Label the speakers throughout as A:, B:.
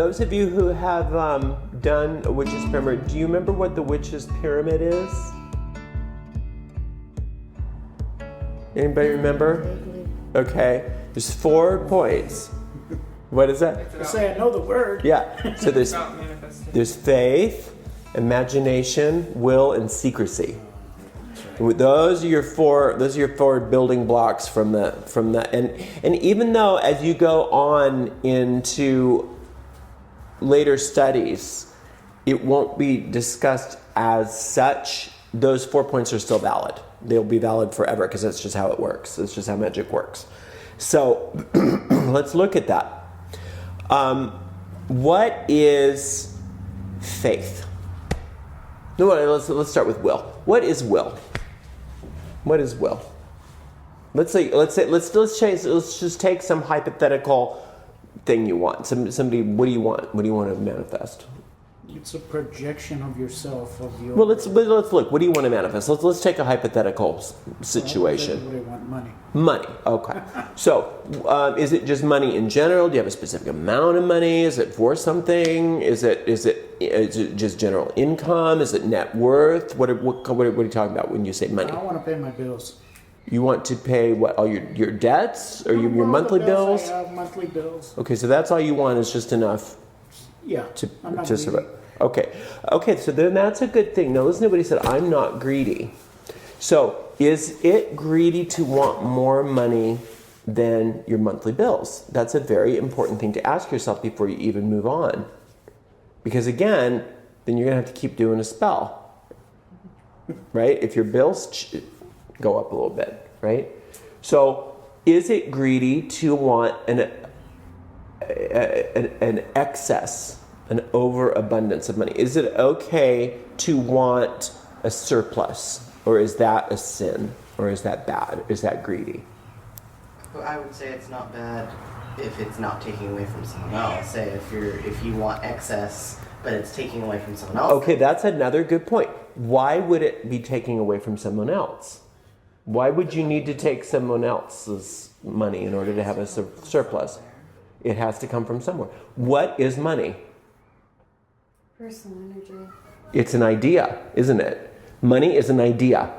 A: those of you who have done a witch's pyramid, do you remember what the witch's pyramid is? Anybody remember? Okay, there's 4 points. What is that?
B: I say I know the word.
A: Yeah, so there's faith, imagination, will, and secrecy. Those are your four building blocks from the and even though as you go on into later studies, it won't be discussed as such, those 4 points are still valid. They'll be valid forever because that's just how it works. That's just how magic works. So let's look at that. What is faith? No, let's start with will. What is will? What is will? Let's just take some hypothetical thing you want. Somebody, what do you want? What do you want to manifest?
B: It's a projection of yourself, of your...
A: Well, let's look. What do you want to manifest? Let's take a hypothetical situation.
B: What do you want? Money.
A: Money. Okay. So, is it just money in general? Do you have a specific amount of money? Is it for something? Is it just general income? Is it net worth? What are you talking about when you say money?
B: I want to pay my bills.
A: You want to pay what? All your debts or your monthly bills?
B: I have monthly bills.
A: Okay, so that's all you want is just enough.
B: Yeah.
A: To survive. Okay, so then that's a good thing. Now listen to what he said, I'm not greedy. So is it greedy to want more money than your monthly bills? That's a very important thing to ask yourself before you even move on. Because again, then you're going to have to keep doing a spell. Right? If your bills go up a little bit, right? So is it greedy to want an excess, an overabundance of money? Is it okay to want a surplus? Or is that a sin? Or is that bad? Is that greedy?
C: Well, I would say it's not bad if it's not taking away from someone else. Say if you want excess, but it's taking away from someone else.
A: Okay, that's another good point. Why would it be taking away from someone else? Why would you need to take someone else's money in order to have a surplus? It has to come from somewhere. What is money?
D: Personal energy.
A: It's an idea, isn't it? Money is an idea.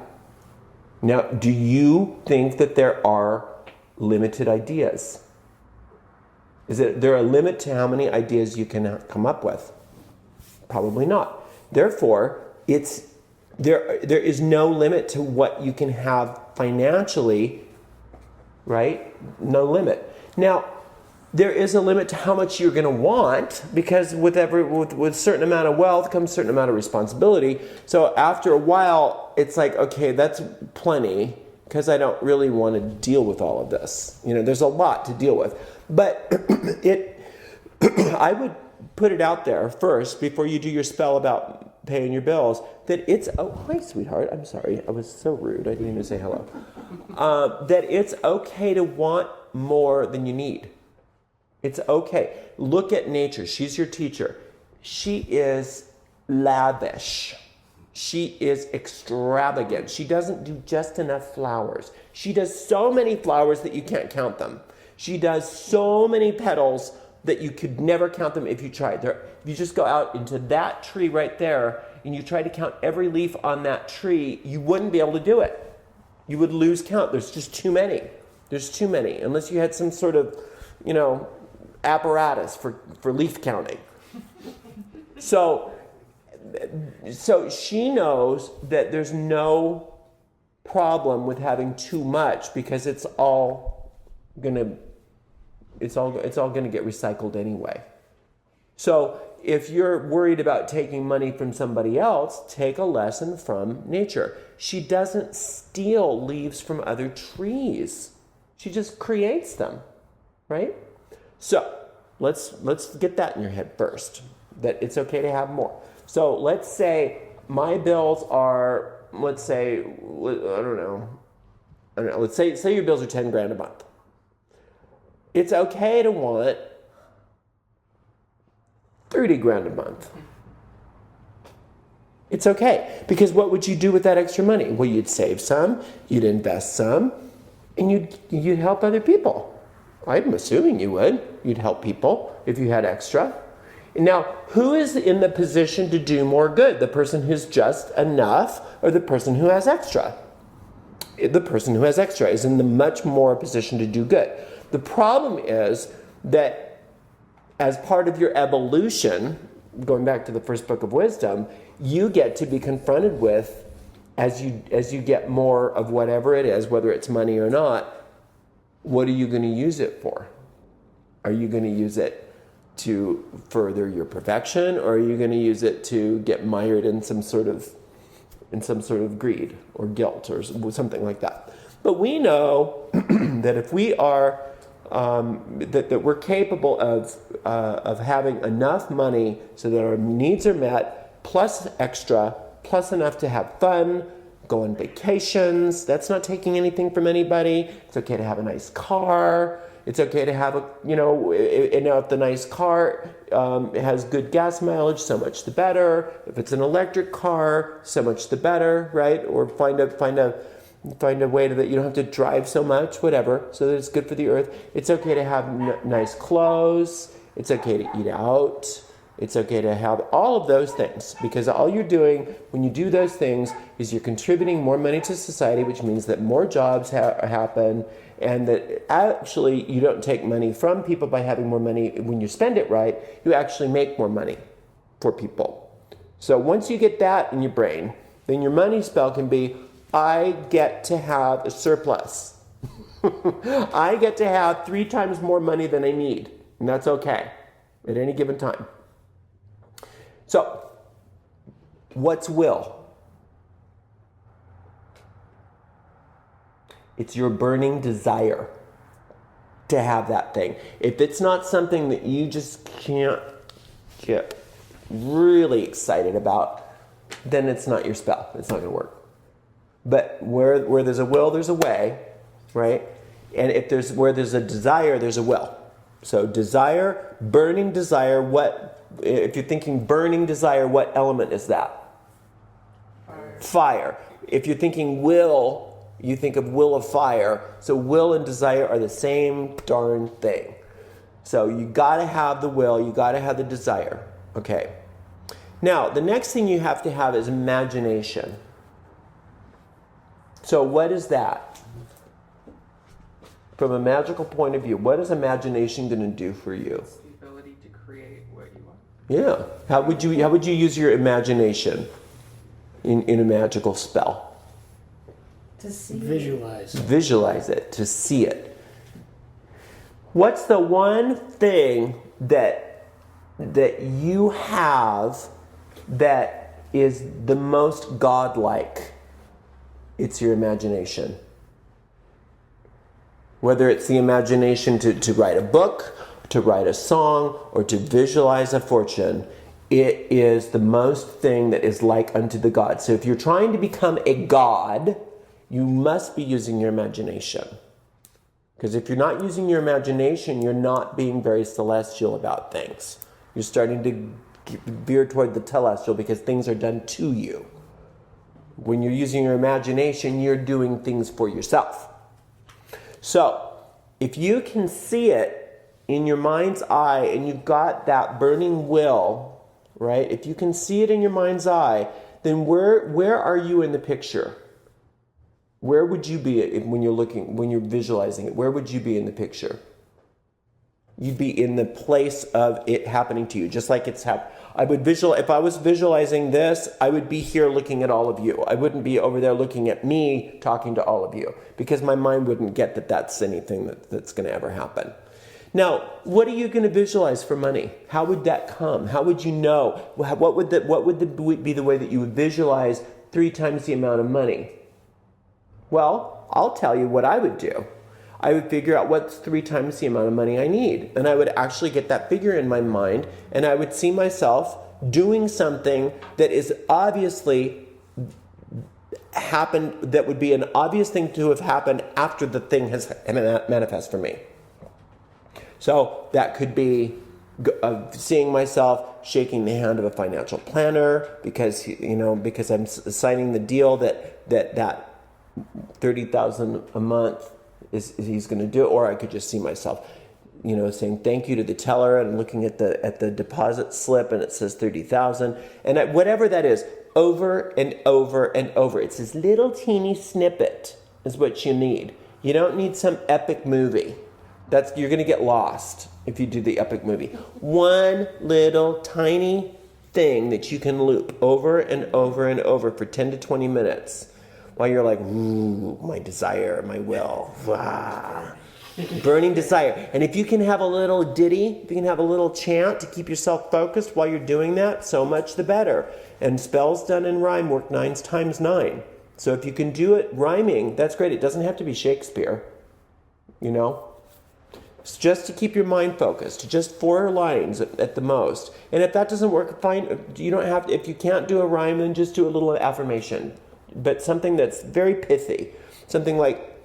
A: Now, do you think that there are limited ideas? Is there a limit to how many ideas you can come up with? Probably not. Therefore, there is no limit to what you can have financially, right? No limit. Now, there is a limit to how much you're going to want, because with a certain amount of wealth comes a certain amount of responsibility. So after a while, it's like, okay, that's plenty, because I don't really want to deal with all of this. There's a lot to deal with. But I would put it out there first, before you do your spell about paying your bills, that hi, sweetheart. I'm sorry. I was so rude. I didn't even say hello. That it's okay to want more than you need. It's okay. Look at nature. She's your teacher. She is lavish. She is extravagant. She doesn't do just enough flowers. She does so many flowers that you can't count them. She does so many petals that you could never count them if you tried. If you just go out into that tree right there and you try to count every leaf on that tree, you wouldn't be able to do it. You would lose count. There's just too many. There's too many. Unless you had some sort of, apparatus for leaf counting. So she knows that there's no problem with having too much, because it's all gonna get recycled anyway. So if you're worried about taking money from somebody else, take a lesson from nature. She doesn't steal leaves from other trees. She just creates them, right? So let's get that in your head first, that it's okay to have more. So let's say my bills are, let's say your bills are 10 grand a month. It's okay to want 30 grand a month. It's okay, because what would you do with that extra money? Well, you'd save some, you'd invest some, and you'd help other people. I'm assuming you would. You'd help people if you had extra. Now, who is in the position to do more good? The person who's just enough or the person who has extra? The person who has extra is in the much more position to do good. The problem is that as part of your evolution, going back to the first book of wisdom, you get to be confronted with, as you get more of whatever it is, whether it's money or not, what are you going to use it for? Are you going to use it to further your perfection, or are you going to use it to get mired in some sort of greed or guilt or something like that? But we know that if we are that we're capable of having enough money so that our needs are met, plus extra, plus enough to have fun, go on vacations. That's not taking anything from anybody. It's okay to have a nice car. It's okay to have if the nice car has good gas mileage, so much the better. If it's an electric car, so much the better, right? Or find a way that you don't have to drive so much, whatever, so that it's good for the earth. It's okay to have nice clothes. It's okay to eat out. It's okay to have all of those things, because all you're doing when you do those things is you're contributing more money to society, which means that more jobs happen, and that actually you don't take money from people by having more money. When you spend it right, you actually make more money for people. So once you get that in your brain, then your money spell can be, I get to have a surplus. I get to have 3 times more money than I need, and that's okay at any given time. So, what's will? It's your burning desire to have that thing. If it's not something that you just can't get really excited about, then it's not your spell. It's not going to work. But where there's a will, there's a way, right? And where there's a desire, there's a will. So desire, burning desire, if you're thinking burning desire, what element is that? Fire. If you're thinking will, you think of will of fire. So will and desire are the same darn thing. So you got to have the will, you got to have the desire. Okay. Now, the next thing you have to have is imagination. So what is that? From a magical point of view, what is imagination going to do for you?
E: It's the ability to create what you want.
A: Yeah. How would you use your imagination in a magical spell?
D: To see.
B: Visualize.
A: Visualize it, to see it. What's the one thing that you have that is the most godlike? It's your imagination. Whether it's the imagination to write a book, to write a song, or to visualize a fortune, it is the most thing that is like unto the God. So if you're trying to become a god, you must be using your imagination. Because if you're not using your imagination, you're not being very celestial about things. You're starting to veer toward the telestial because things are done to you. When you're using your imagination, you're doing things for yourself. So, if you can see it in your mind's eye and you've got that burning will, right? If you can see it in your mind's eye, then where are you in the picture? Where would you be when you're visualizing it? Where would you be in the picture? You'd be in the place of it happening to you, just like it's happened. If I was visualizing this, I would be here looking at all of you. I wouldn't be over there looking at me talking to all of you, because my mind wouldn't get that that's anything that's going to ever happen. Now, what are you going to visualize for money? How would that come? How would you know? What would be the way that you would visualize 3 times the amount of money? Well, I'll tell you what I would do. I would figure out what's 3 times the amount of money I need. And I would actually get that figure in my mind, and I would see myself doing something that is obviously happened, that would be an obvious thing to have happened after the thing has manifest for me. So that could be seeing myself shaking the hand of a financial planner because I'm signing the deal that $30,000 a month is he's going to do it. Or I could just see myself saying thank you to the teller and looking at the deposit slip and it says 30,000 and whatever that is, over and over and over. It's this little teeny snippet is what you need. You don't need some epic movie. You're going to get lost if you do the epic movie. One little tiny thing that you can loop over and over and over for 10 to 20 minutes while you're like, ooh, my desire, my will, burning desire. And if you can have a little ditty, if you can have a little chant to keep yourself focused while you're doing that, so much the better. And spells done in rhyme work 9 times 9. So if you can do it rhyming, that's great. It doesn't have to be Shakespeare, It's just to keep your mind focused, just 4 lines at the most. And if that doesn't work, fine. You don't have to. If you can't do a rhyme, then just do a little affirmation, but something that's very pithy, something like,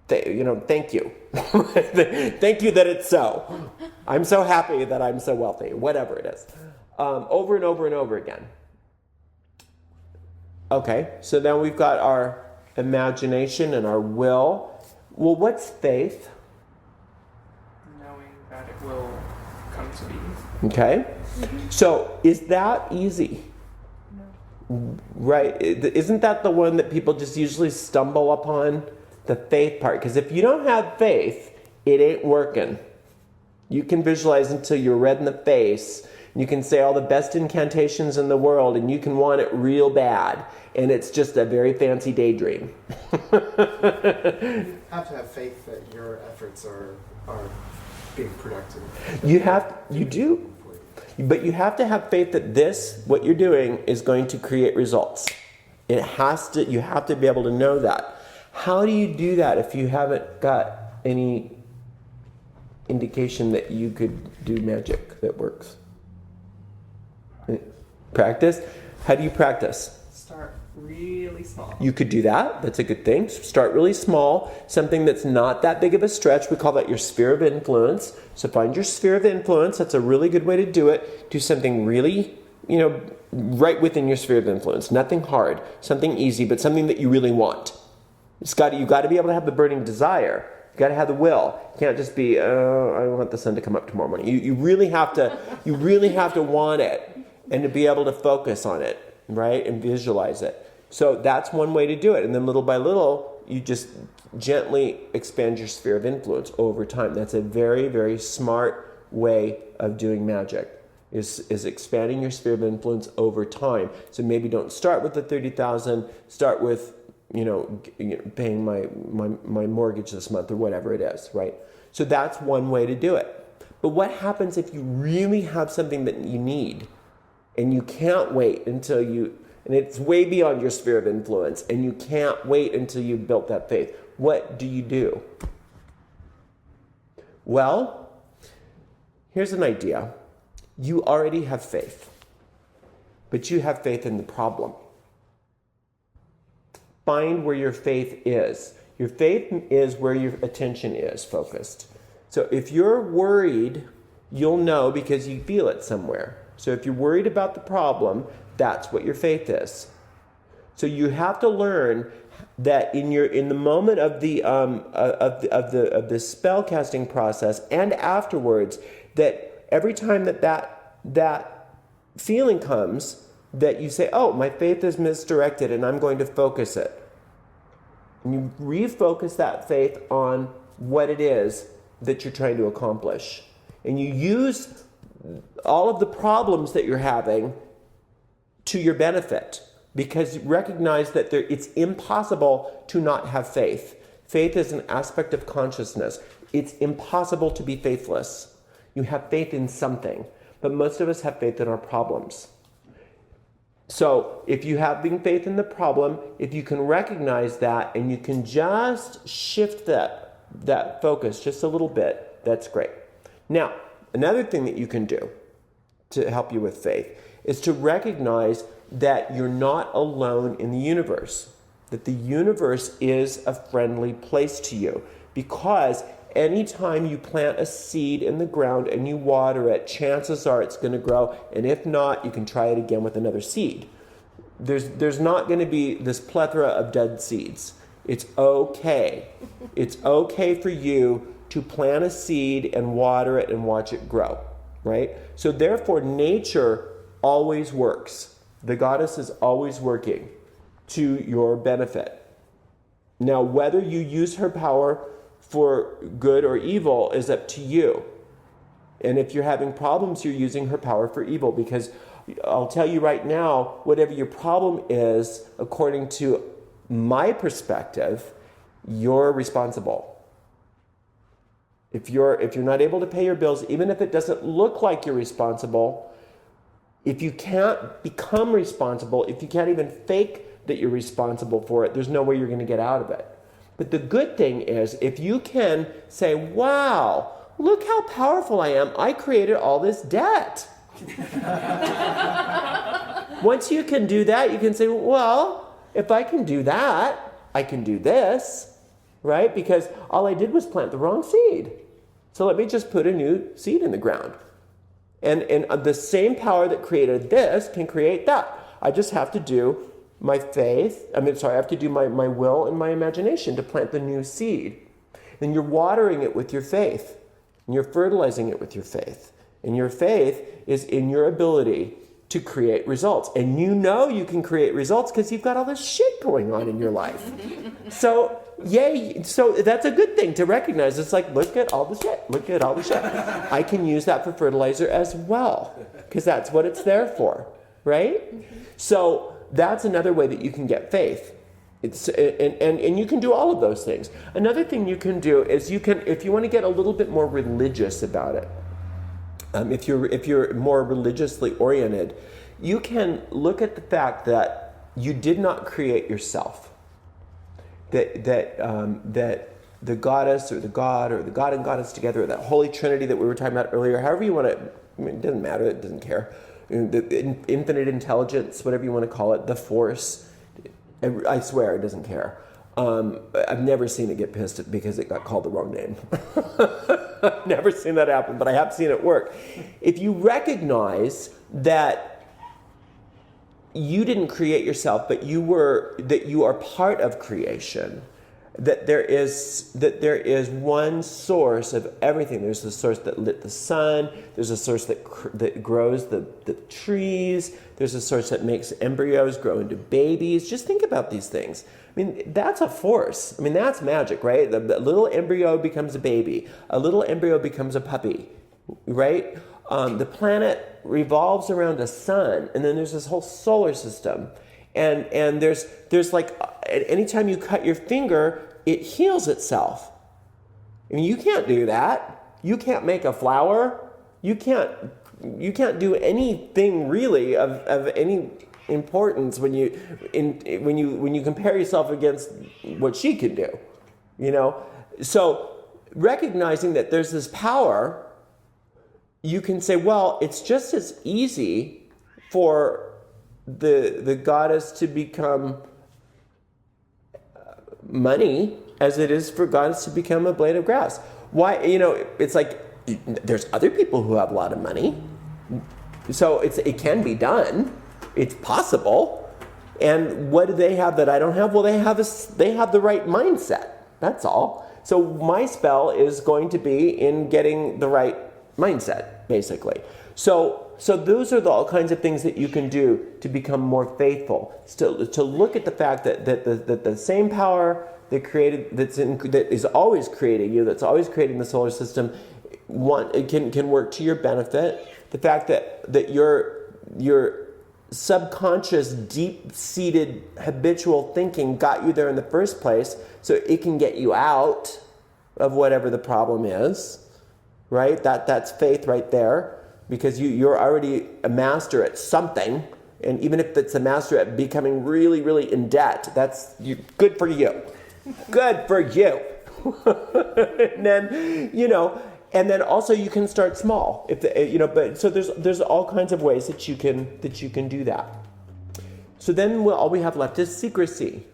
A: thank you. Thank you that it's so. I'm so happy that I'm so wealthy. Whatever it is. Over and over and over again. Okay, so then we've got our imagination and our will. Well, what's faith?
E: Knowing that it will come to be.
A: Okay. So is that easy?
E: No.
A: Right. Isn't that the one that people just usually stumble upon? The faith part. Because if you don't have faith, it ain't working. You can visualize until you're red in the face. You can say all the best incantations in the world, and you can want it real bad. And it's just a very fancy daydream.
F: You have to have faith that your efforts are being productive.
A: You do. But you have to have faith that what you're doing, is going to create results. You have to be able to know that. How do you do that if you haven't got any indication that you could do magic that works? Practice? How do you practice?
E: Start really small.
A: You could do that. That's a good thing. Start really small. Something that's not that big of a stretch. We call that your sphere of influence. So find your sphere of influence. That's a really good way to do it. Do something really, right within your sphere of influence. Nothing hard. Something easy, but something that you really want. You've got to be able to have the burning desire. You've got to have the will. You can't just be, I want the sun to come up tomorrow morning. You really have to want it and to be able to focus on it, right? And visualize it. So that's one way to do it. And then little by little, you just gently expand your sphere of influence over time. That's a very, very smart way of doing magic, is expanding your sphere of influence over time. So maybe don't start with the 30,000, start with, paying my mortgage this month or whatever it is, right? So that's one way to do it. But what happens if you really have something that you need and you can't wait until and it's way beyond your sphere of influence, and you can't wait until you've built that faith? What do you do? Well, here's an idea. You already have faith, but you have faith in the problem. Find where your faith is. Your faith is where your attention is focused. So if you're worried, you'll know because you feel it somewhere. So if you're worried about the problem, that's what your faith is. So you have to learn that in the moment of the spell casting process and afterwards, that every time that feeling comes, that you say, oh, my faith is misdirected and I'm going to focus it. And you refocus that faith on what it is that you're trying to accomplish. And you use all of the problems that you're having to your benefit, because you recognize that it's impossible to not have faith. Faith is an aspect of consciousness. It's impossible to be faithless. You have faith in something, but most of us have faith in our problems. So if you have faith in the problem, if you can recognize that and you can just shift that focus just a little bit, that's great. Now, another thing that you can do to help you with faith is to recognize that you're not alone in the universe, that the universe is a friendly place to you, because anytime you plant a seed in the ground and you water it, chances are it's going to grow, and if not, you can try it again with another seed. There's not going to be this plethora of dead seeds. It's okay. It's okay for you to plant a seed and water it and watch it grow, right? So therefore, nature always works. The goddess is always working to your benefit. Now, whether you use her power for good or evil is up to you. And if you're having problems, you're using her power for evil, because I'll tell you right now, whatever your problem is, according to my perspective, you're responsible. If you're not able to pay your bills, even if it doesn't look like you're responsible, if you can't become responsible, if you can't even fake that you're responsible for it, there's no way you're going to get out of it. But the good thing is, if you can say, wow, look how powerful I am. I created all this debt. Once you can do that, you can say, well, if I can do that, I can do this, right? Because all I did was plant the wrong seed. So let me just put a new seed in the ground. And the same power that created this can create that. I just have to do my I have to do my will and my imagination to plant the new seed. Then you're watering it with your faith. And you're fertilizing it with your faith. And your faith is in your ability to create results. And you know you can create results because you've got all this shit going on in your life. So, yay. So that's a good thing to recognize. It's like, look at all the shit. Look at all the shit. I can use that for fertilizer as well, because that's what it's there for, right? So that's another way that you can get faith. And you can do all of those things. Another thing you can do is if you want to get a little bit more religious about it, if you're more religiously oriented, you can look at the fact that you did not create yourself. That the goddess or the god and goddess together, or that holy trinity that we were talking about earlier, however you want to, it doesn't matter, it doesn't care. The infinite intelligence, whatever you want to call it, the force, I swear it doesn't care. I've never seen it get pissed because it got called the wrong name. I've never seen that happen, but I have seen it work. If you recognize that you didn't create yourself, but you are part of creation, that there is one source of everything. There's the source that lit the sun. There's a source that grows the trees. There's a source that makes embryos grow into babies. Just think about these things. I mean, that's a force. I mean, that's magic, right? The little embryo becomes a baby. A little embryo becomes a puppy, right? The planet revolves around a sun, and then there's this whole solar system. And there's like, anytime you cut your finger, it heals itself. I mean, you can't do that. You can't make a flower. You can't do anything really of any importance when you compare yourself against what she can do. You know? So recognizing that there's this power, you can say, well, it's just as easy for the goddess to become money as it is for goddess to become a blade of grass. Why? It's like there's other people who have a lot of money, so it can be done. It's possible. And what do they have that I don't have? Well, they have the right mindset. That's all. So my spell is going to be in getting the right mindset, basically. So those are all kinds of things that you can do to become more faithful. To look at the fact that the same power that is always creating you, that's always creating the solar system, can work to your benefit. The fact that your subconscious, deep-seated, habitual thinking got you there in the first place, so it can get you out of whatever the problem is, right? That's faith right there. Because you're already a master at something, and even if it's a master at becoming really, really in debt, that's good for you. Good for you. And then also you can start small. But so there's all kinds of ways that you can do that. So then all we have left is secrecy.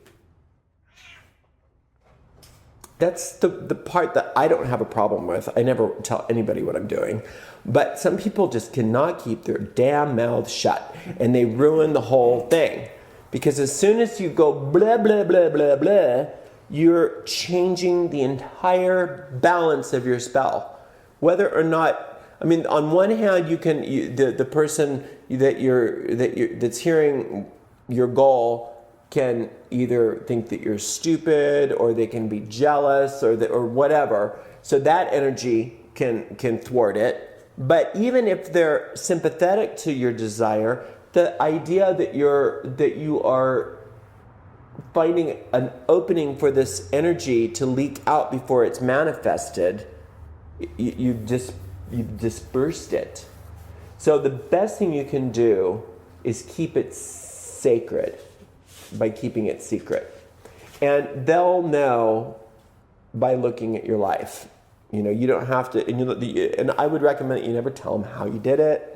A: That's the part that I don't have a problem with. I never tell anybody what I'm doing. But some people just cannot keep their damn mouths shut. And they ruin the whole thing. Because as soon as you go blah, blah, blah, blah, blah, you're changing the entire balance of your spell. Whether or not, I mean, on one hand, the person that's hearing your goal can either think that you're stupid, or they can be jealous, or whatever. So that energy can thwart it. But even if they're sympathetic to your desire, the idea that you are finding an opening for this energy to leak out before it's manifested, you've dispersed it. So the best thing you can do is keep it sacred by keeping it secret. And they'll know by looking at your life. You don't have to, and I would recommend that you never tell them how you did it.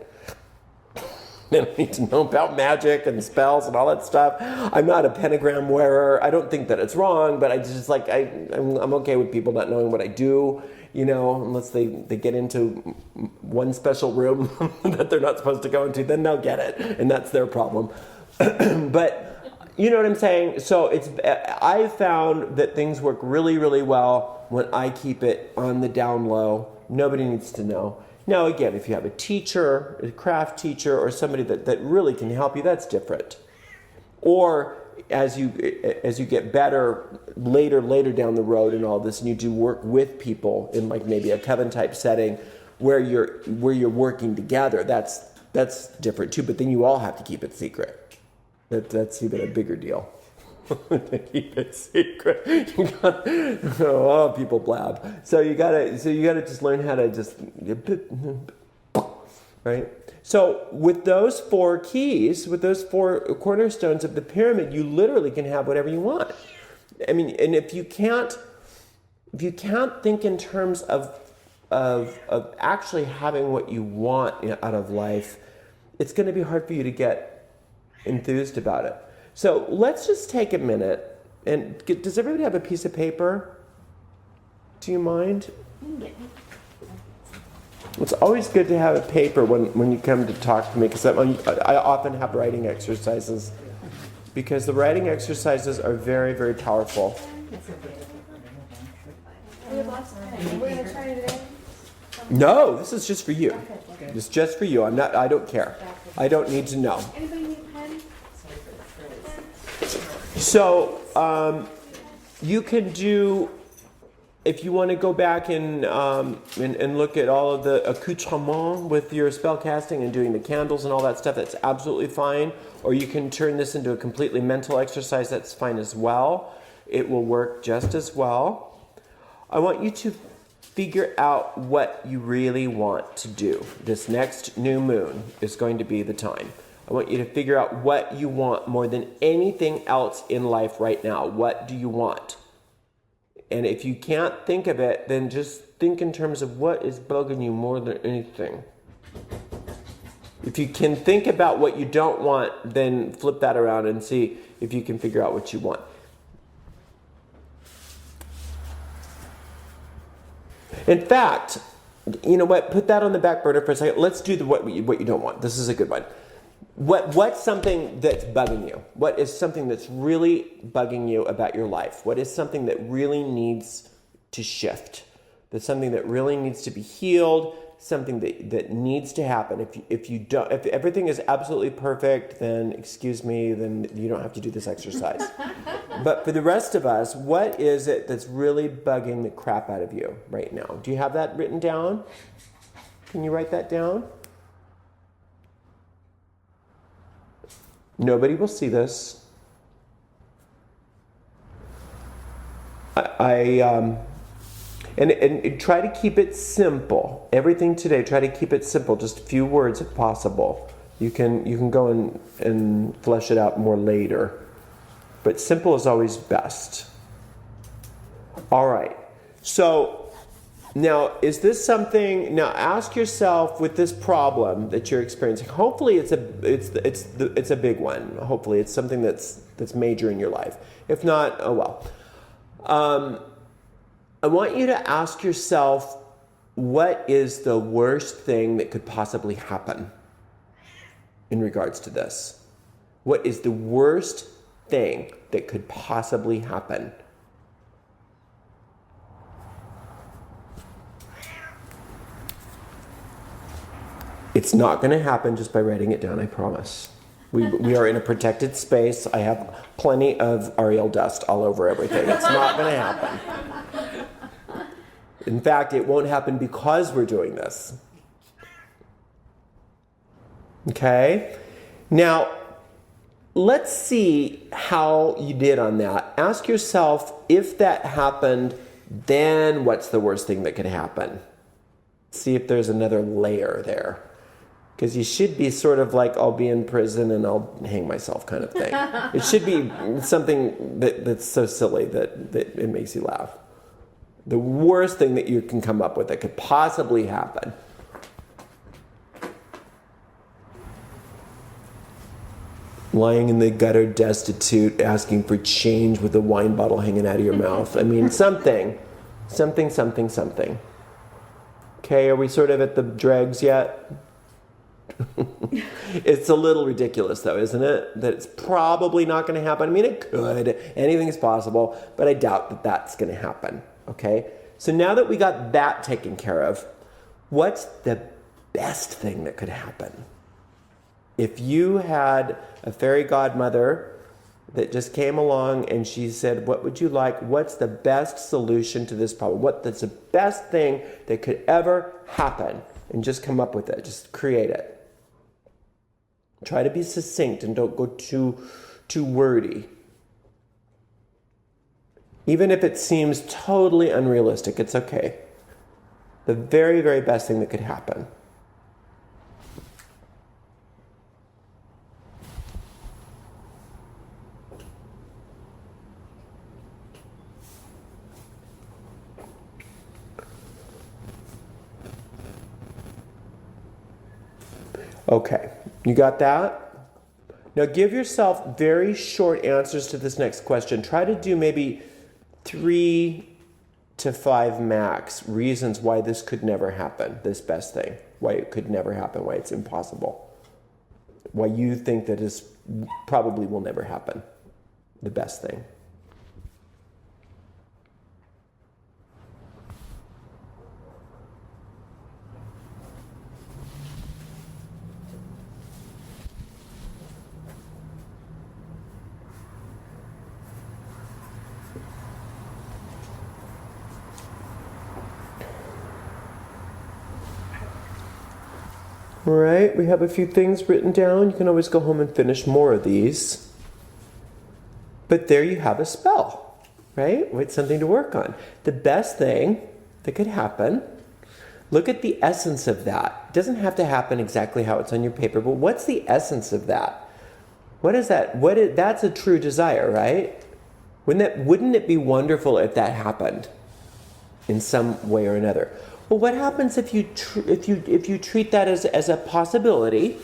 A: They don't need to know about magic and spells and all that stuff. I'm not a pentagram wearer. I don't think that it's wrong, but I just I'm okay with people not knowing what I do, unless they get into one special room that they're not supposed to go into, then they'll get it, and that's their problem. But you know what I'm saying? So I found that things work really, really well when I keep it on the down low. Nobody needs to know. Now, again, if you have a teacher, a craft teacher, or somebody that really can help you, that's different. Or as you get better later down the road and all this, and you do work with people in maybe a coven type setting where you're working together, that's different too. But then you all have to keep it secret. That's even a bigger deal. Keep it secret. People blab. So you gotta just learn how to just, right? So with those 4 keys, with those 4 cornerstones of the pyramid, you literally can have whatever you want. I mean, and if you can't think in terms of actually having what you want out of life, it's going to be hard for you to get enthused about it. So let's just take a minute. And does everybody have a piece of paper? Do you mind? It's always good to have a paper when you come to talk to me, because I often have writing exercises, because the writing exercises are very, very powerful.
D: We're going to try it today?
A: No, this is just for you. It's just for you. I don't care. I don't need to know.
D: Anybody need a pen?
A: So you can do, if you want to go back and look at all of the accoutrements with your spell casting and doing the candles and all that stuff, that's absolutely fine. Or you can turn this into a completely mental exercise, that's fine as well. It will work just as well. I want you to figure out what you really want to do. This next new moon is going to be the time. I want you to figure out what you want more than anything else in life right now. What do you want? And if you can't think of it, then just think in terms of what is bugging you more than anything. If you can think about what you don't want, then flip that around and see if you can figure out what you want. In fact, you know what? Put that on the back burner for a second. Let's do what you don't want. This is a good one. What's something that's bugging you? What is something that's really bugging you about your life? What is something that really needs to shift? That's something that really needs to be healed, something that needs to happen. If everything is absolutely perfect, then excuse me, then you don't have to do this exercise. But for the rest of us, what is it that's really bugging the crap out of you right now? Do you have that written down? Can you write that down? Nobody will see this. And try to keep it simple. Everything today, try to keep it simple. Just a few words if possible. You can go and flesh it out more later. But simple is always best. All right. So now, is this something? Now, ask yourself with this problem that you're experiencing. Hopefully, it's a big one. Hopefully, it's something that's major in your life. If not, oh well. I want you to ask yourself, what is the worst thing that could possibly happen in regards to this? What is the worst thing that could possibly happen? It's not going to happen just by writing it down, I promise. We are in a protected space. I have plenty of Ariel dust all over everything. It's not going to happen. In fact, it won't happen because we're doing this. Okay? Now, let's see how you did on that. Ask yourself, if that happened, then what's the worst thing that could happen? See if there's another layer there. Because you should be sort of like, I'll be in prison and I'll hang myself kind of thing. It should be something that's so silly that it makes you laugh. The worst thing that you can come up with that could possibly happen. Lying in the gutter destitute, asking for change with a wine bottle hanging out of your mouth. I mean, something. Okay, are we sort of at the dregs yet? It's a little ridiculous though, isn't it? That it's probably not going to happen. I mean, it could. Anything is possible, but I doubt that that's going to happen. Okay? So now that we got that taken care of, what's the best thing that could happen? If you had a fairy godmother that just came along and she said, what would you like? What's the best solution to this problem? What's the best thing that could ever happen? And just come up with it. Just create it. Try to be succinct and don't go too wordy. Even if it seems totally unrealistic, it's okay. The very, very best thing that could happen. Okay, you got that? Now give yourself very short answers to this next question. Try to do maybe 3 to 5 max reasons why this could never happen, this best thing. Why it could never happen, why it's impossible. Why you think that this probably will never happen, the best thing. All right, we have a few things written down. You can always go home and finish more of these. But there you have a spell, right? With something to work on. The best thing that could happen, look at the essence of that. It doesn't have to happen exactly how it's on your paper, but what's the essence of that? What is that? That's a true desire, right? Wouldn't it be wonderful if that happened in some way or another? Well, what happens if you treat that as a possibility,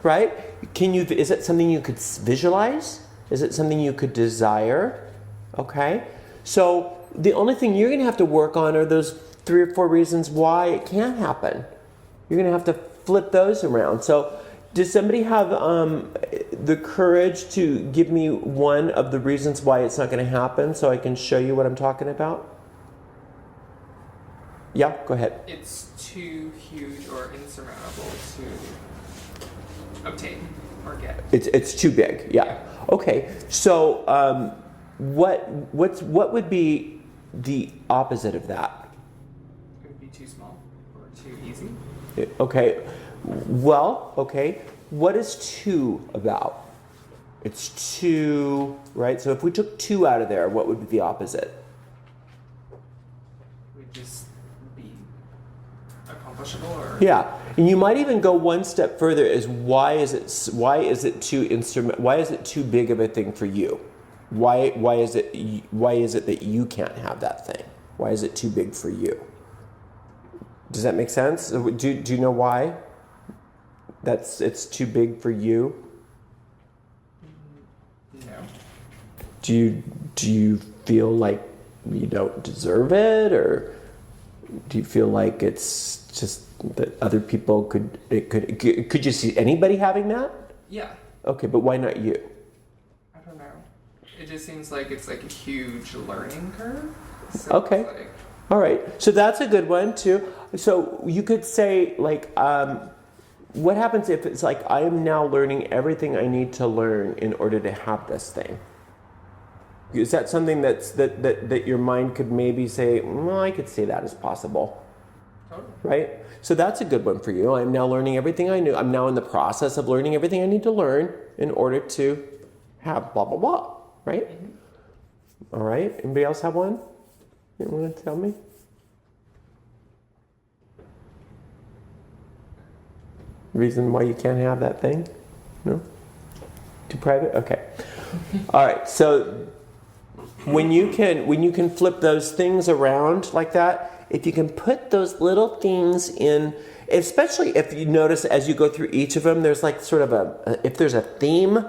A: right? Is it something you could visualize? Is it something you could desire? Okay, so the only thing you're going to have to work on are those 3 or 4 reasons why it can't happen. You're going to have to flip those around. So, does somebody have the courage to give me one of the reasons why it's not going to happen, so I can show you what I'm talking about? Yeah, go ahead.
E: It's too huge or insurmountable to obtain or get.
A: It's too big. Yeah. Okay. So what would be the opposite of that?
E: It would be too small or too easy.
A: Okay. Well, okay. What is 2 about? It's 2, right? So if we took 2 out of there, what would be the opposite?
E: Would just be accomplishable, or
A: Yeah, and you might even go one step further. Why is it too big of a thing for you? Why is it that you can't have that thing? Why is it too big for you? Does that make sense? Do you know why? It's too big for you?
E: no.
A: Do you feel like you don't deserve it, or do you feel like it's just that other people could you see anybody having that?
E: Yeah.
A: Okay, but why not you?
E: I don't know. It just seems like it's like a huge learning curve. So
A: Okay.
E: It's like,
A: All right, so that's a good one too. So you could say like, what happens if it's like, I am now learning everything I need to learn in order to have this thing? Is that something that your mind could maybe say, well, I could see that as possible?
E: Totally.
A: Right? So that's a good one for you. I'm now learning everything I knew. I'm now in the process of learning everything I need to learn in order to have blah, blah, blah. Right? Mm-hmm. All right. Anybody else have one? You want to tell me? Reason why you can't have that thing? No? Too private? Okay. All right. So when you can flip those things around like that, if you can put those little things in, especially if you notice as you go through each of them, there's like sort of if there's a theme,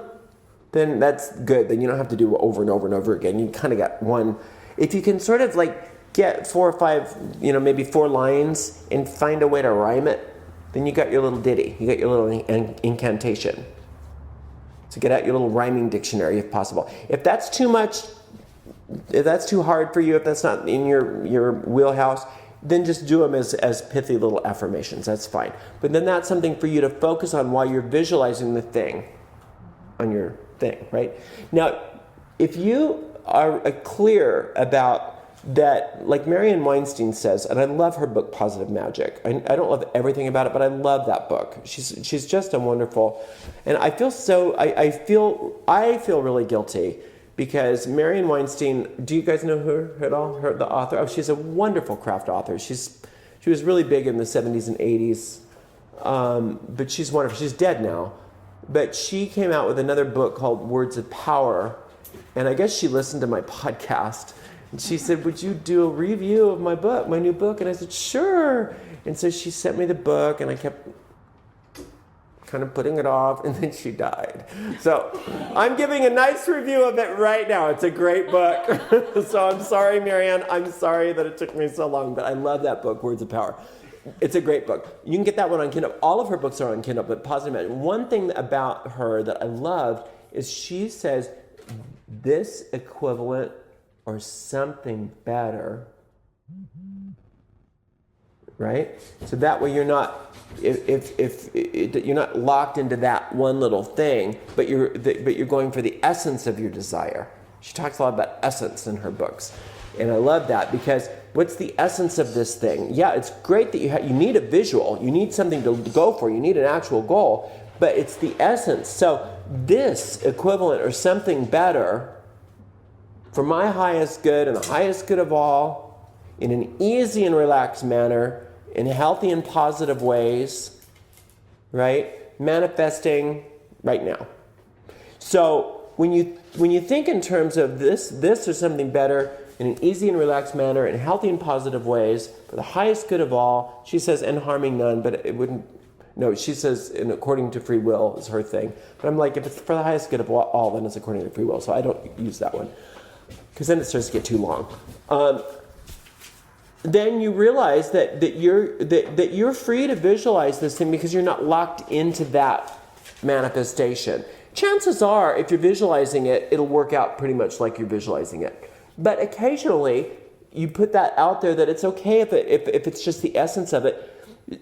A: then that's good. Then you don't have to do it over and over and over again. You kind of got one. If you can sort of like get 4 or 5, maybe 4 lines and find a way to rhyme it, then you got your little ditty. You got your little incantation. So get out your little rhyming dictionary if possible. If that's too much, if that's too hard for you, if that's not in your wheelhouse, then just do them as pithy little affirmations. That's fine. But then that's something for you to focus on while you're visualizing the thing on your thing, right? Now, if you are clear about that, like Marianne Weinstein says, and I love her book, Positive Magic. I don't love everything about it, but I love that book. She's just a wonderful, and I feel so, I feel really guilty because Marianne Weinstein, do you guys know her at all? The author? Oh, she's a wonderful craft author. She was really big in the 70s and 80s, but she's wonderful. She's dead now, but she came out with another book called Words of Power, and I guess she listened to my podcast. And she said, would you do a review of my book, my new book? And I said, sure. And so she sent me the book, and I kept kind of putting it off, and then she died. So I'm giving a nice review of it right now. It's a great book. So I'm sorry, Marianne. I'm sorry that it took me so long, but I love that book, Words of Power. It's a great book. You can get that one on Kindle. All of her books are on Kindle, but Positive Magic. One thing about her that I loved is she says, this equivalent or something better, right? So that way you're not, if you're not locked into that one little thing, but you're going for the essence of your desire. She talks a lot about essence in her books, and I love that because what's the essence of this thing? Yeah, it's great that you need a visual, you need something to go for, you need an actual goal, but it's the essence. So this equivalent or something better, for my highest good and the highest good of all, in an easy and relaxed manner, in healthy and positive ways, right? Manifesting right now. So when you think in terms of this or something better, in an easy and relaxed manner, in healthy and positive ways, for the highest good of all, she says, and harming none, but it wouldn't, no, she says, and according to free will is her thing. But I'm like, if it's for the highest good of all, then it's according to free will, so I don't use that one. Because then it starts to get too long. Then you realize that you're free to visualize this thing because you're not locked into that manifestation. Chances are, if you're visualizing it, it'll work out pretty much like you're visualizing it. But occasionally, you put that out there that it's okay if it's just the essence of it.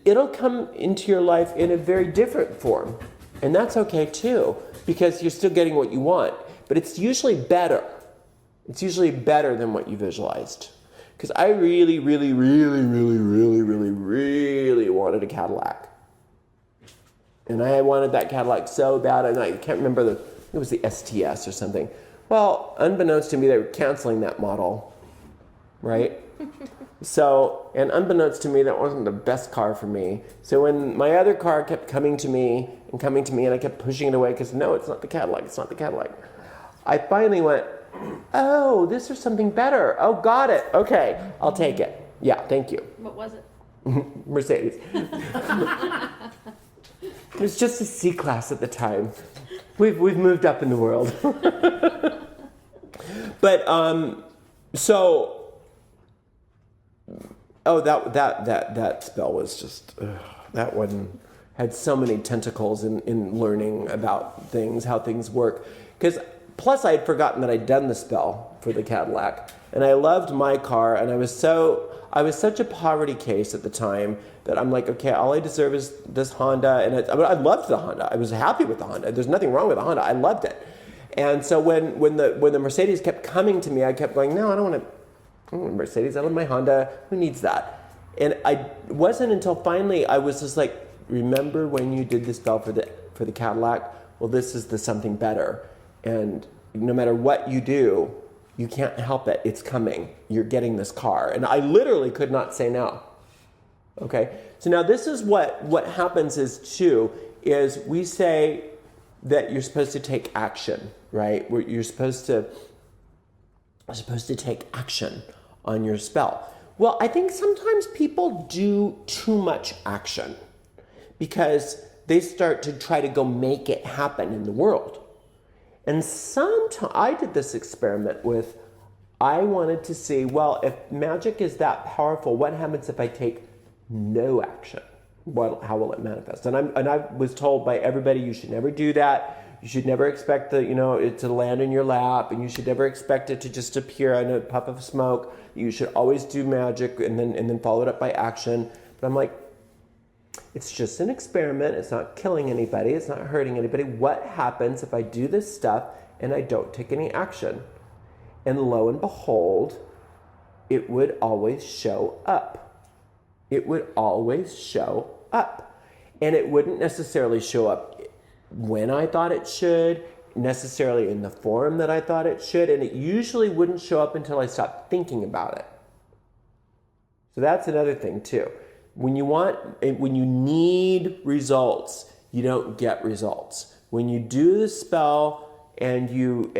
A: It'll come into your life in a very different form. And that's okay too, because you're still getting what you want. But it's usually better. It's usually better than what you visualized. Because I really, really, really, really, really, really, really wanted a Cadillac. And I wanted that Cadillac so bad, and I can't remember it was the STS or something. Well, unbeknownst to me, they were canceling that model, right? So, and unbeknownst to me, that wasn't the best car for me. So when my other car kept coming to me, and I kept pushing it away because, no, it's not the Cadillac, it's not the Cadillac. I finally went, oh, this is something better. Oh, got it. Okay, I'll take it. Yeah, thank you.
D: What was it?
A: Mercedes. It was just a C-Class at the time. We've moved up in the world. But that spell was just that one had so many tentacles in learning about things, how things work. Because plus I had forgotten that I'd done the spell for the Cadillac, and I loved my car, and I was such a poverty case at the time that I'm like, okay, all I deserve is this Honda. And I loved the Honda. I was happy with the Honda. There's nothing wrong with the Honda. I loved it. And so when the Mercedes kept coming to me, I kept going, no, I don't want a Mercedes. I love my Honda. Who needs that? And it wasn't until finally I was just like, remember when you did the spell for the Cadillac? Well, this is the something better. And no matter what you do, you can't help it. It's coming. You're getting this car. And I literally could not say no. Okay? So now this is what happens is we say that you're supposed to take action, right? You're supposed to take action on your spell. Well, I think sometimes people do too much action because they start to try to go make it happen in the world. And sometimes I did this experiment with, I wanted to see, well, if magic is that powerful, what happens if I take no action? How will it manifest? And I was told by everybody, you should never do that. You should never expect it to land in your lap, and you should never expect it to just appear in a puff of smoke. You should always do magic and then follow it up by action. But I'm like, it's just an experiment. It's not killing anybody. It's not hurting anybody. What happens if I do this stuff and I don't take any action? And lo and behold, it would always show up. It would always show up. And it wouldn't necessarily show up when I thought it should, necessarily in the form that I thought it should, and it usually wouldn't show up until I stopped thinking about it. So that's another thing too. When you need results, you don't get results. When you do the spell and you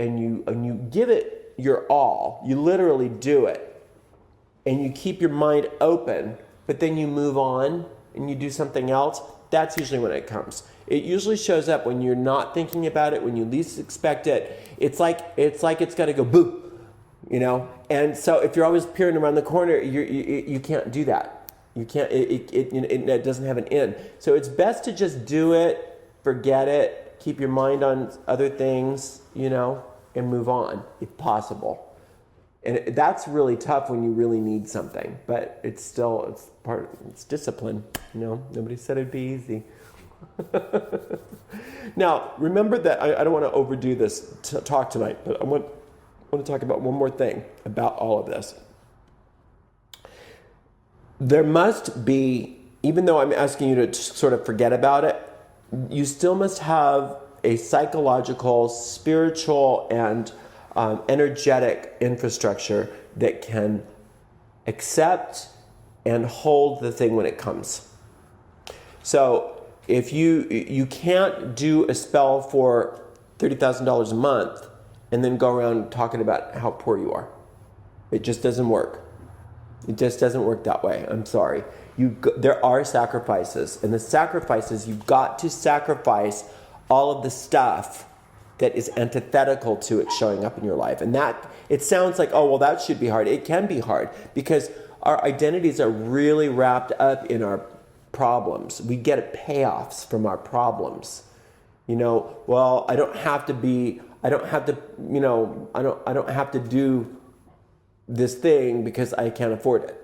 A: give it your all, you literally do it, and you keep your mind open, but then you move on and you do something else, that's usually when it comes. It usually shows up when you're not thinking about it, when you least expect it. It's like it's got to go boo, And so if you're always peering around the corner, you can't do that. You can't. It doesn't have an end. So it's best to just do it, forget it, keep your mind on other things, and move on if possible. And that's really tough when you really need something, but it's discipline. Nobody said it'd be easy. Now, remember that I don't want to overdo this talk tonight, but I want to talk about one more thing about all of this. There must be, even though I'm asking you to sort of forget about it, you still must have a psychological, spiritual, and energetic infrastructure that can accept and hold the thing when it comes. So if you can't do a spell for $30,000 a month and then go around talking about how poor you are. It just doesn't work. It just doesn't work that way. I'm sorry. There are sacrifices, and the sacrifices, you've got to sacrifice all of the stuff that is antithetical to it showing up in your life. And that, it sounds like, oh, well, that should be hard. It can be hard because our identities are really wrapped up in our problems. We get payoffs from our problems. Well, I don't have to do this thing because I can't afford it.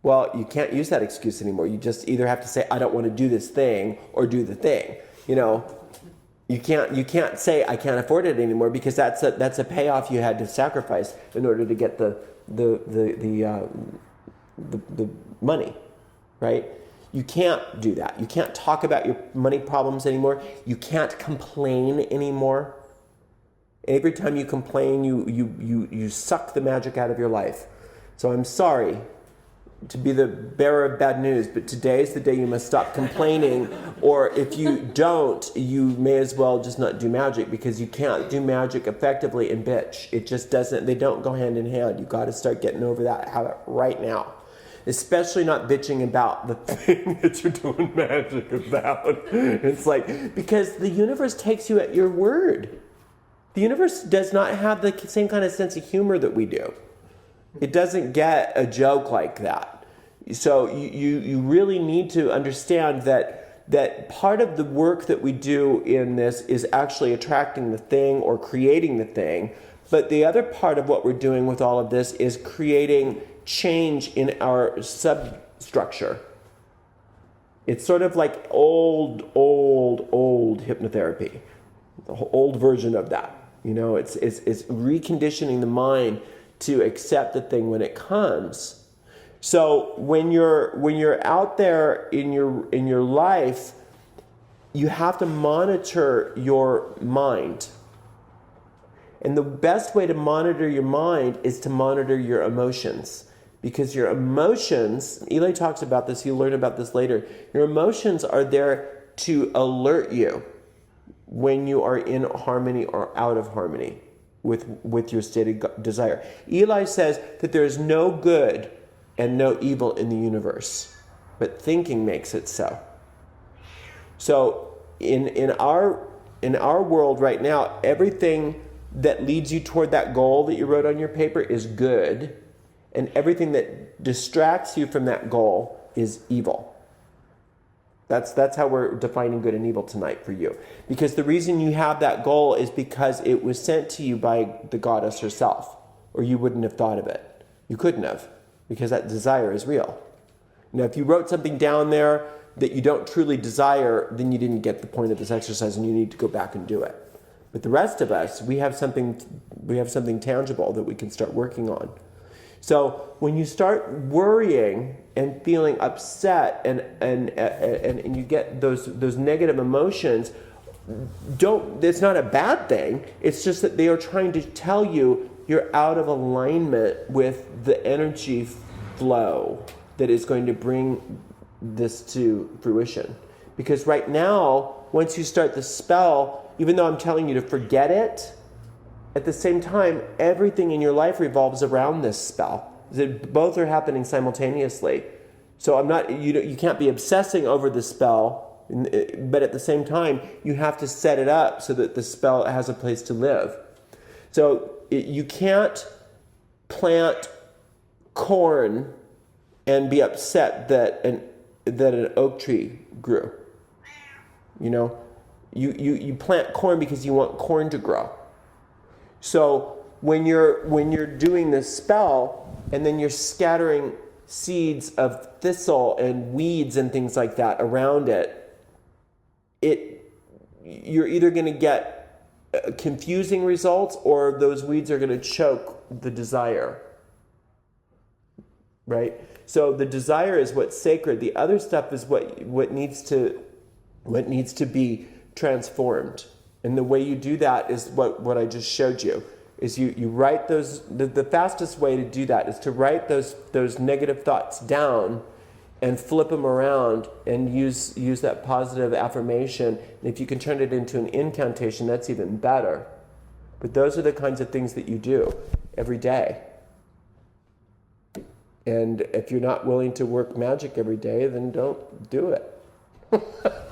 A: Well, you can't use that excuse anymore. You just either have to say, I don't want to do this thing, or do the thing. You can't say I can't afford it anymore because that's a payoff you had to sacrifice in order to get the money, right? You can't do that. You can't talk about your money problems anymore. You can't complain anymore. Every time you complain, you suck the magic out of your life. So I'm sorry to be the bearer of bad news, but today is the day you must stop complaining, or if you don't, you may as well just not do magic, because you can't do magic effectively and bitch. It just doesn't, they don't go hand in hand. You got to start getting over that habit right now. Especially not bitching about the thing that you're doing magic about. It's like, because the universe takes you at your word. The universe does not have the same kind of sense of humor that we do. It doesn't get a joke like that. So you really need to understand that that part of the work that we do in this is actually attracting the thing or creating the thing. But the other part of what we're doing with all of this is creating change in our substructure. It's sort of like old hypnotherapy, the old version of that. You know, it's reconditioning the mind to accept the thing when it comes. So when you're out there in your life, you have to monitor your mind. And the best way to monitor your mind is to monitor your emotions. Because your emotions, Eli talks about this, you'll learn about this later, your emotions are there to alert you when you are in harmony or out of harmony with your stated desire. Eli says that there is no good and no evil in the universe, but thinking makes it so. So in our world right now, everything that leads you toward that goal that you wrote on your paper is good, and everything that distracts you from that goal is evil. That's how we're defining good and evil tonight for you. Because the reason you have that goal is because it was sent to you by the goddess herself, or you wouldn't have thought of it. You couldn't have, because that desire is real. Now, if you wrote something down there that you don't truly desire, then you didn't get the point of this exercise, and you need to go back and do it. But the rest of us, we have something tangible that we can start working on. So when you start worrying and feeling upset and you get those negative emotions, it's not a bad thing. It's just that they are trying to tell you you're out of alignment with the energy flow that is going to bring this to fruition. Because right now, once you start the spell, even though I'm telling you to forget it, at the same time, everything in your life revolves around this spell. Both are happening simultaneously. So you can't be obsessing over the spell, but at the same time, you have to set it up so that the spell has a place to live. So you can't plant corn and be upset that an oak tree grew. You know, you plant corn because you want corn to grow. So when you're doing this spell and then you're scattering seeds of thistle and weeds and things like that around you're either going to get confusing results, or those weeds are going to choke the desire. Right? So the desire is what's sacred. The other stuff is what needs to be transformed. And the way you do that is what I just showed you. Is you write those. The fastest way to do that is to write those negative thoughts down and flip them around and use that positive affirmation. And if you can turn it into an incantation, that's even better. But those are the kinds of things that you do every day. And if you're not willing to work magic every day, then don't do it.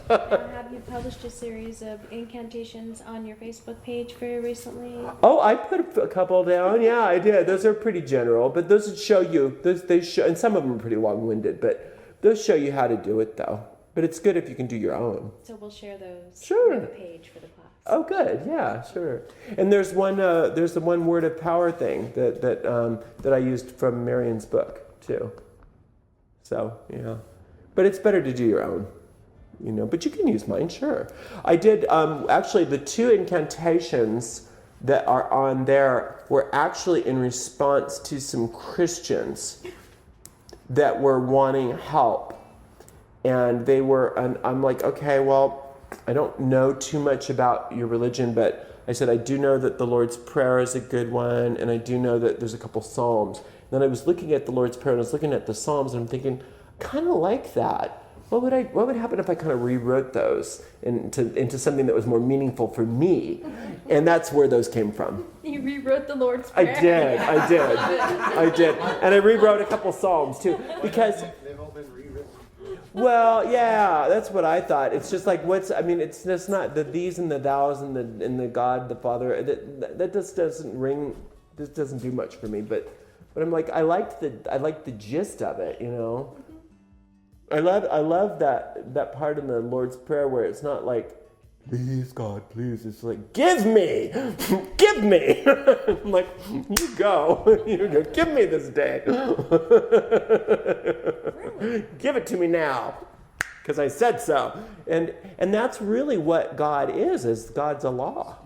D: Now, have you published a series of incantations on your Facebook page very recently?
A: Oh, I put a couple down. Yeah, I did. Those are pretty general, but those show you. They show, and some of them are pretty long-winded, but those show you how to do it, though. But it's good if you can do your own.
D: So we'll share those.
A: Sure.
D: On the page for the class.
A: Oh, good. Yeah, sure. And there's one. There's the one word of power thing that I used from Marion's book too. So yeah, but it's better to do your own. You know, but you can use mine, sure. I did, actually, the 2 incantations that are on there were actually in response to some Christians that were wanting help. And they were, and I'm like, okay, well, I don't know too much about your religion, but I said, I do know that the Lord's Prayer is a good one, and I do know that there's a couple Psalms. And then I was looking at the Lord's Prayer, and I was looking at the Psalms, and I'm thinking, kind of like that. What would happen if I kind of rewrote those into something that was more meaningful for me? And that's where those came from.
D: You rewrote the Lord's Prayer.
A: I did. And I rewrote a couple Psalms too, because
F: They've all been rewritten.
A: well, yeah, that's what I thought. It's just like it's just not the these and the thous and the God, the Father. That just doesn't ring. This doesn't do much for me. But I'm like, I liked the gist of it, you know. I love that part in the Lord's Prayer where it's not like, please God, please. It's like, give me. I'm like, you go. Give me this day. Give it to me now, because I said so. And that's really what God is God's a law.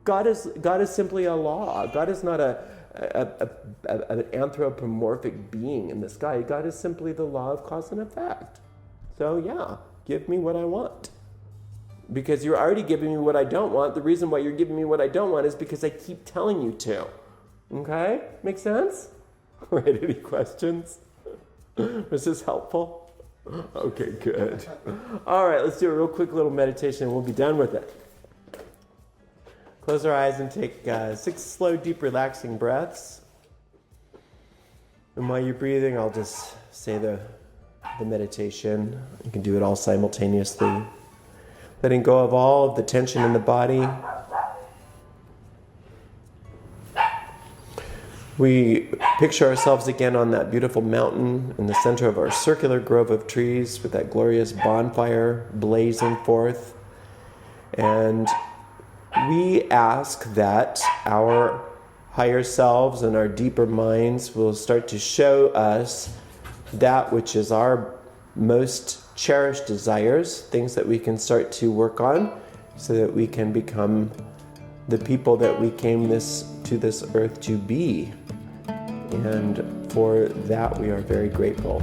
A: God is simply a law. God is not an anthropomorphic being in the sky. God is simply the law of cause and effect. So yeah, give me what I want. Because you're already giving me what I don't want. The reason why you're giving me what I don't want is because I keep telling you to. Okay? Make sense? All right, any questions? Was this helpful? Okay, good. All right, let's do a real quick little meditation and we'll be done with it. Close our eyes and take 6 slow, deep, relaxing breaths. And while you're breathing, I'll just say the meditation. You can do it all simultaneously. Letting go of all of the tension in the body. We picture ourselves again on that beautiful mountain in the center of our circular grove of trees with that glorious bonfire blazing forth. And we ask that our higher selves and our deeper minds will start to show us that which is our most cherished desires, things that we can start to work on so that we can become the people that we came to this earth to be. And for that, we are very grateful.